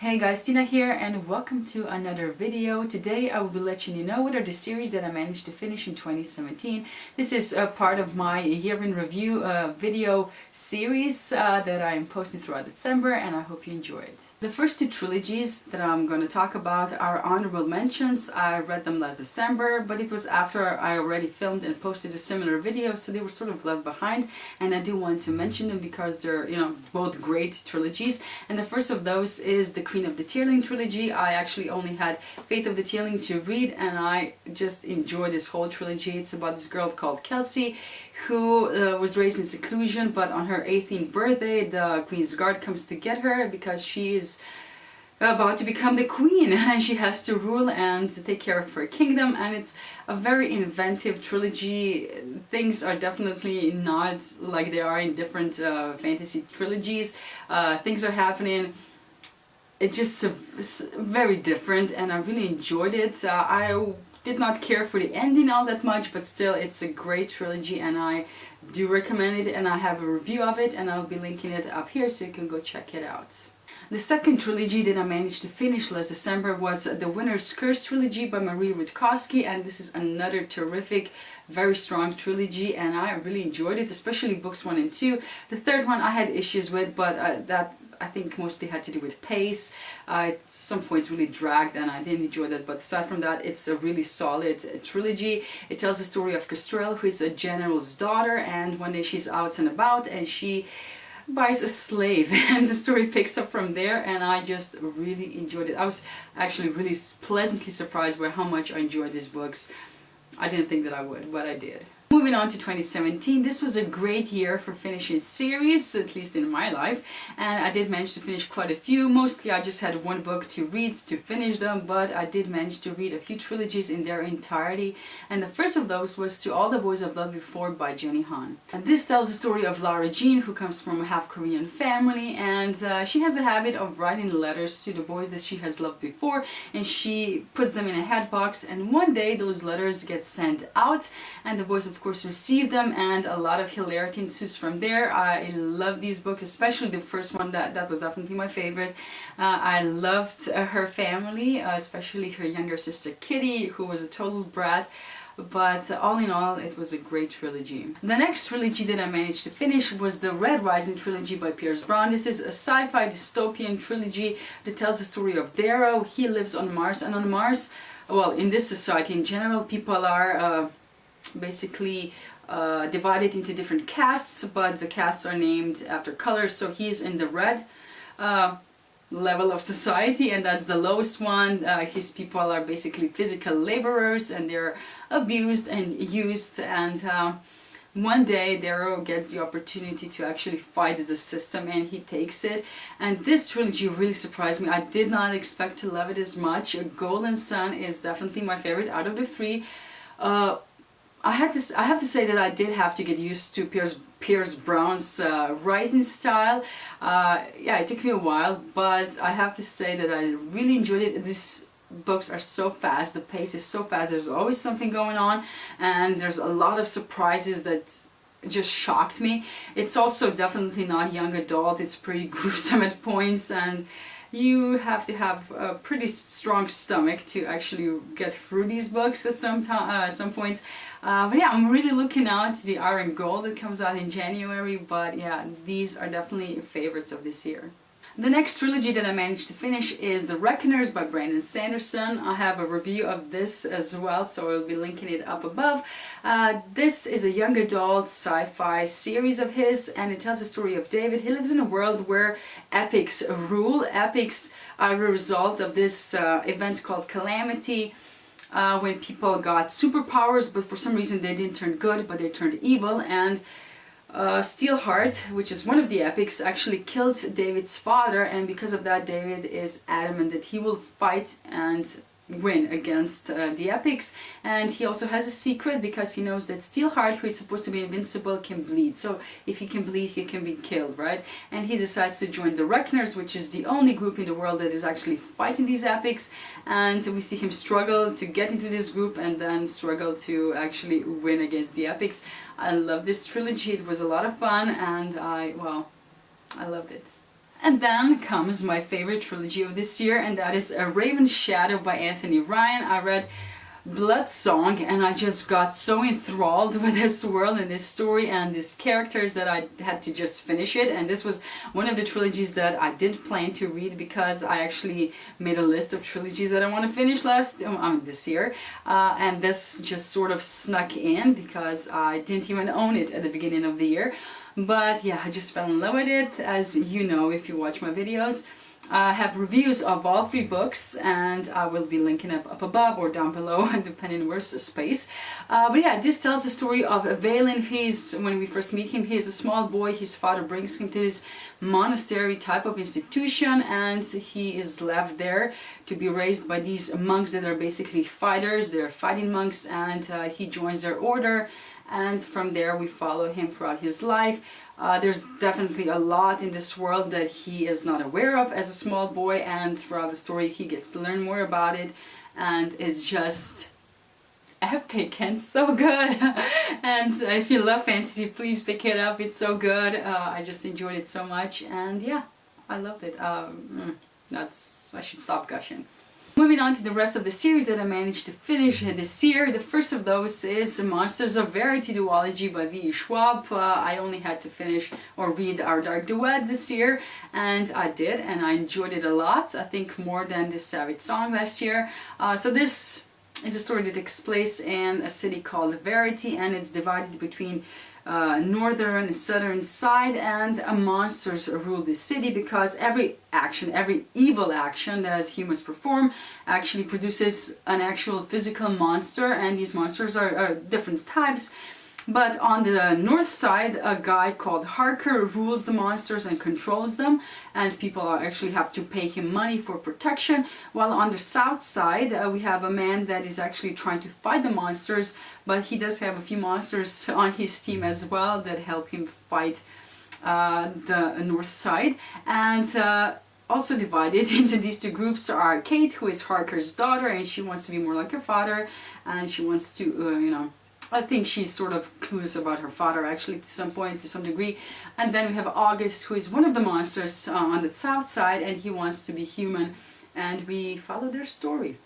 Hey guys, Tina here and welcome to another video. Today I will be letting you know what are the series that I managed to finish in 2017. This is a part of my year in review video series that I am posting throughout December, and I hope you enjoy it. The first two trilogies that I'm going to talk about are honorable mentions. I read them last December, but it was after I already filmed and posted a similar video, so they were sort of left behind, and I do want to mention them because they're, both great trilogies. And the first of those is the Queen of the Tearling trilogy. I actually only had Faith of the Tearling to read, and I just enjoyed this whole trilogy. It's about this girl called Kelsey who was raised in seclusion, but on her 18th birthday the Queen's Guard comes to get her because she is about to become the queen and she has to rule and to take care of her kingdom. And it's a very inventive trilogy. Things are definitely not like they are in different fantasy trilogies. Things are happening. It's just very different, and I really enjoyed it. I did not care for the ending all that much, but still it's a great trilogy and I do recommend it, and I have a review of it and I'll be linking it up here so you can go check it out. The second trilogy that I managed to finish last December was the Winner's Curse trilogy by Marie Rudkowski, and this is another terrific, very strong trilogy, and I really enjoyed it, especially books 1 and 2. The third one I had issues with, but that I think mostly had to do with pace. At some points really dragged and I didn't enjoy that, but aside from that it's a really solid trilogy. It tells the story of Kestrel, who is a general's daughter, and one day she's out and about and she buys a slave and the story picks up from there, and I just really enjoyed it. I was actually really pleasantly surprised by how much I enjoyed these books. I didn't think that I would, but I did. Moving on to 2017, this was a great year for finishing series, at least in my life, and I did manage to finish quite a few. Mostly I just had one book to read to finish them, but I did manage to read a few trilogies in their entirety, and the first of those was To All the Boys I've Loved Before by Jenny Han. And this tells the story of Lara Jean, who comes from a half-Korean family, and she has a habit of writing letters to the boys that she has loved before, and she puts them in a hat box, and one day those letters get sent out and the boys of course received them, and a lot of hilarity ensues from there. I love these books, especially the first one. That was definitely my favorite. I loved her family, especially her younger sister Kitty, who was a total brat, but all in all it was a great trilogy. The next trilogy that I managed to finish was the Red Rising trilogy by Pierce Brown. This is a sci-fi dystopian trilogy that tells the story of Darrow. He lives on Mars, and on Mars, well, in this society in general, people are basically divided into different castes, but the castes are named after colors. So he's in the red level of society, and that's the lowest one. His people are basically physical laborers, and they're abused and used, and one day Darrow gets the opportunity to actually fight the system, and he takes it. And this trilogy really surprised me. I did not expect to love it as much. Golden Sun is definitely my favorite out of the three. I have to say that I did have to get used to Pierce Brown's writing style. Yeah, it took me a while, but I have to say that I really enjoyed it. These books are so fast, the pace is so fast, there's always something going on, and there's a lot of surprises that just shocked me. It's also definitely not young adult, it's pretty gruesome at points, and you have to have a pretty strong stomach to actually get through these books at some points. But yeah, I'm really looking out to the Iron Gold that comes out in January, but yeah, these are definitely favorites of this year. The next trilogy that I managed to finish is The Reckoners by Brandon Sanderson. I have a review of this as well, so I'll be linking it up above. This is a young adult sci-fi series of his, and it tells the story of David. He lives in a world where epics rule. Epics are a result of this event called Calamity, when people got superpowers, but for some reason they didn't turn good, but they turned evil, and Steelheart, which is one of the epics, actually killed David's father, and because of that David is adamant that he will fight and win against the epics. And he also has a secret because he knows that Steelheart, who is supposed to be invincible, can bleed. So if he can bleed, he can be killed, right? And he decides to join the Reckoners, which is the only group in the world that is actually fighting these epics. And we see him struggle to get into this group and then struggle to actually win against the epics. I love this trilogy. It was a lot of fun, and I loved it. And then comes my favorite trilogy of this year, and that is A Raven's Shadow by Anthony Ryan. I read Blood Song and I just got so enthralled with this world and this story and these characters that I had to just finish it. And this was one of the trilogies that I didn't plan to read, because I actually made a list of trilogies that I want to finish this year, and this just sort of snuck in because I didn't even own it at the beginning of the year. But yeah, I just fell in love with it, as you know if you watch my videos. I have reviews of all 3 books, and I will be linking up above or down below, depending where's the space. But yeah, this tells the story of Valen. When we first meet him, he is a small boy. His father brings him to this monastery type of institution, and he is left there to be raised by these monks that are basically fighters. They're fighting monks, and he joins their order. And from there we follow him throughout his life. There's definitely a lot in this world that he is not aware of as a small boy, and throughout the story he gets to learn more about it, and it's just epic and so good. And if you love fantasy, please pick it up, it's so good. I just enjoyed it so much, and yeah, I loved it. I should stop gushing. Moving on to the rest of the series that I managed to finish this year. The first of those is Monsters of Verity duology by V. Schwab. I only had to finish or read Our Dark Duet this year, and I did, and I enjoyed it a lot. I think more than the Savage Song last year. So this is a story that takes place in a city called Verity, and it's divided between northern and southern side, and monsters rule this city because every evil action that humans perform actually produces an actual physical monster, and these monsters are different types. But on the north side, a guy called Harker rules the monsters and controls them, and people actually have to pay him money for protection. While on the south side, we have a man that is actually trying to fight the monsters, but he does have a few monsters on his team as well that help him fight the north side. And also divided into these 2 groups are Kate, who is Harker's daughter, and she wants to be more like her father, and she wants to, I think she's sort of clueless about her father actually to some point, to some degree. And then we have August, who is one of the monsters on the south side, and he wants to be human, and we follow their story.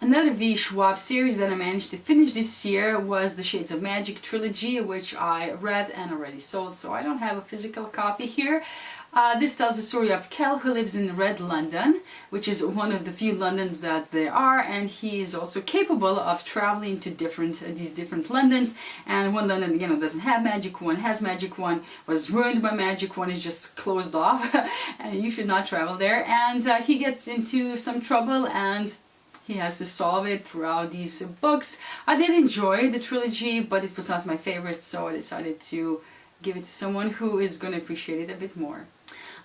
Another V. Schwab series that I managed to finish this year was the Shades of Magic trilogy, which I read and already sold, so I don't have a physical copy here. This tells the story of Kel, who lives in Red London, which is one of the few Londons that there are, and he is also capable of traveling to these different Londons. And one London, doesn't have magic, one has magic, one was ruined by magic, one is just closed off, and you should not travel there. And he gets into some trouble, and he has to solve it throughout these books. I did enjoy the trilogy, but it was not my favorite, so I decided to give it to someone who is going to appreciate it a bit more.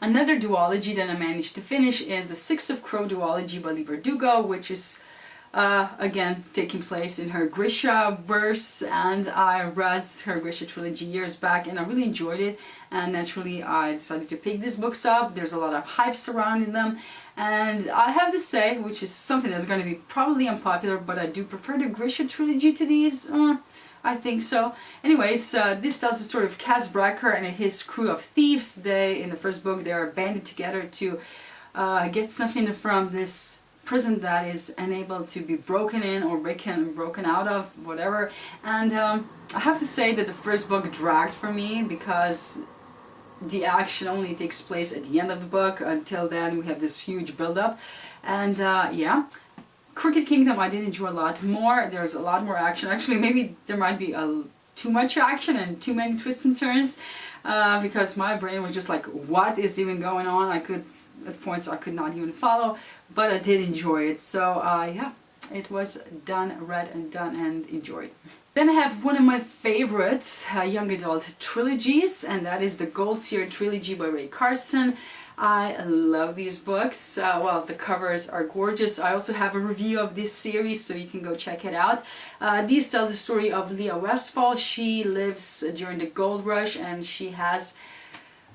Another duology that I managed to finish is the Six of Crow duology by Lee Verdugo, which is again taking place in her Grisha verse, and I read her Grisha trilogy years back and I really enjoyed it, and naturally I decided to pick these books up. There's a lot of hype surrounding them, and I have to say, which is something that's going to be probably unpopular, but I do prefer the Grisha trilogy to these. I think so. Anyways, this tells the story of Cas Brecker and his crew of thieves. In the first book, they are banded together to get something from this prison that is unable to be broken in or broken out of, whatever. And I have to say that the first book dragged for me because the action only takes place at the end of the book. Until then, we have this huge build-up. And yeah. Crooked Kingdom I did enjoy a lot more. There's a lot more action. Actually, maybe there might be too much action and too many twists and turns, because my brain was just like, what is even going on? At points I could not even follow, but I did enjoy it. So yeah, it was read and done and enjoyed. Then I have one of my favorite young adult trilogies, and that is the Goldseeker Trilogy by Ray Carson. I love these books. Well, the covers are gorgeous. I also have a review of this series, so you can go check it out. This tells the story of Leah Westfall. She lives during the gold rush, and she has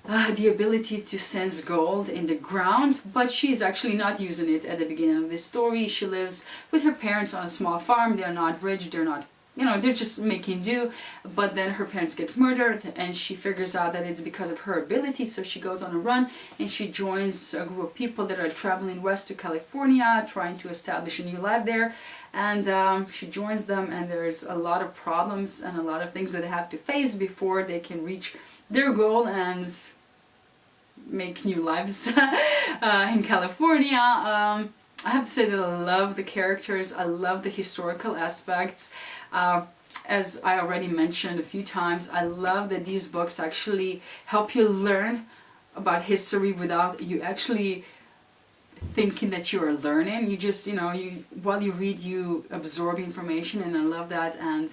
the ability to sense gold in the ground, but she's actually not using it at the beginning of this story. She lives with her parents on a small farm. They're not rich, they're not you know, they're just making do, but then her parents get murdered and she figures out that it's because of her ability, so she goes on a run and she joins a group of people that are traveling west to California, trying to establish a new life there, and she joins them, and there's a lot of problems and a lot of things that they have to face before they can reach their goal and make new lives in California. I have to say that I love the characters, I love the historical aspects. As I already mentioned a few times, I love that these books actually help you learn about history without you actually thinking that you are learning. You just, you know, while you read, you absorb information, and I love that, and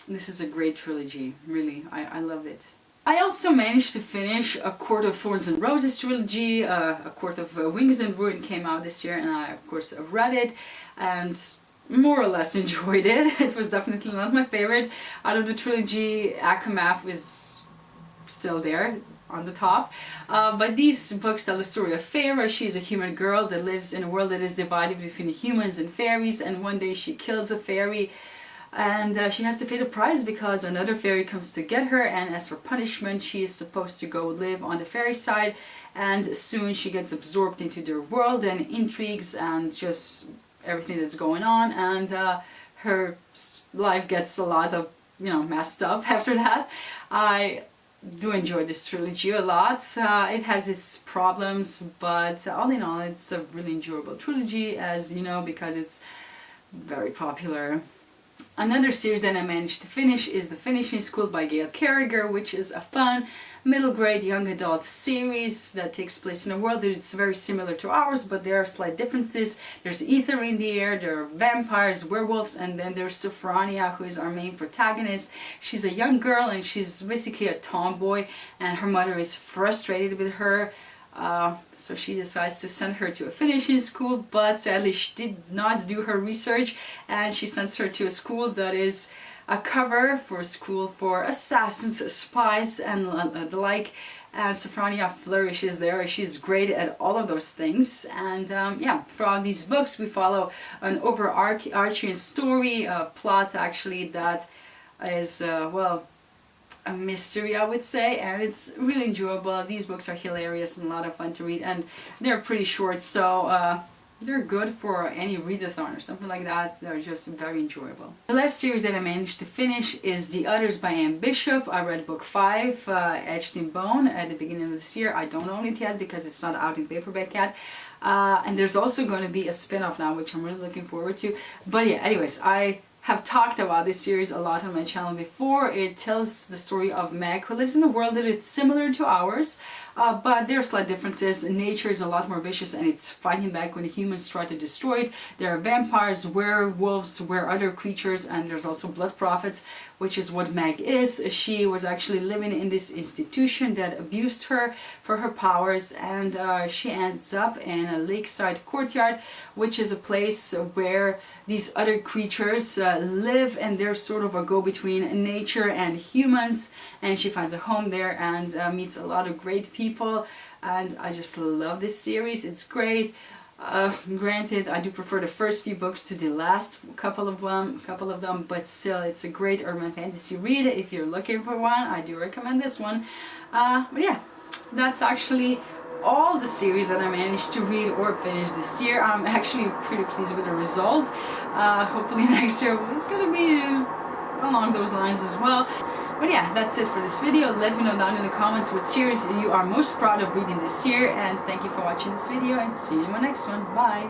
this is a great trilogy, really. I love it. I also managed to finish A Court of Thorns and Roses trilogy. A Court of Wings and Ruin came out this year, and I of course have read it and more or less enjoyed it. It was definitely not my favorite out of the trilogy. Akamath is still there on the top, but these books tell the story of Feyre. She's a human girl that lives in a world that is divided between humans and fairies, and one day she kills a fairy, and she has to pay the price because another fairy comes to get her, and as her punishment she is supposed to go live on the fairy side, and soon she gets absorbed into their world and intrigues and just everything that's going on, and her life gets a lot of, you know, messed up after that. I do enjoy this trilogy a lot. It has its problems, but all in all it's a really enjoyable trilogy, as you know, because it's very popular. Another series that I managed to finish is The Finishing School by Gail Carriger, which is a fun middle grade young adult series that takes place in a world that it's very similar to ours, but there are slight differences. There's ether in the air, there are vampires, werewolves, and then there's Sophronia, who is our main protagonist. She's a young girl and she's basically a tomboy, and her mother is frustrated with her. So she decides to send her to a finishing school, but sadly she did not do her research, and she sends her to a school that is a cover for a school for assassins, spies, and the like. And Sophronia flourishes there. She's great at all of those things. And yeah, throughout these books we follow an overarching story, a plot actually that is, well, a mystery, I would say, and it's really enjoyable. These books are hilarious and a lot of fun to read, and they're pretty short, so they're good for any readathon or something like that. They're just very enjoyable. The last series that I managed to finish is The Others by Anne Bishop. I read book 5, Etched in Bone, at the beginning of this year. I don't own it yet because it's not out in paperback yet. And there's also going to be a spin-off now, which I'm really looking forward to. But yeah, anyways, I have talked about this series a lot on my channel before. It tells the story of Meg, who lives in a world that is similar to ours, but there are slight differences. Nature is a lot more vicious and it's fighting back when the humans try to destroy it. There are vampires, werewolves, other creatures, and there's also blood prophets, which is what Meg is. She was actually living in this institution that abused her for her powers, and she ends up in a lakeside courtyard, which is a place where these other creatures live, and they're sort of a go-between nature and humans, and she finds a home there and meets a lot of great people, and I just love this series. It's great. Granted, I do prefer the first few books to the last couple of them, but still, it's a great urban fantasy read. If you're looking for one, I do recommend this one. But yeah, that's actually all the series that I managed to read or finish this year. I'm actually pretty pleased with the result. Hopefully next year it's gonna be along those lines as well. But yeah, that's it for this video. Let me know down in the comments what series you are most proud of reading this year, and thank you for watching this video, and see you in my next one. Bye!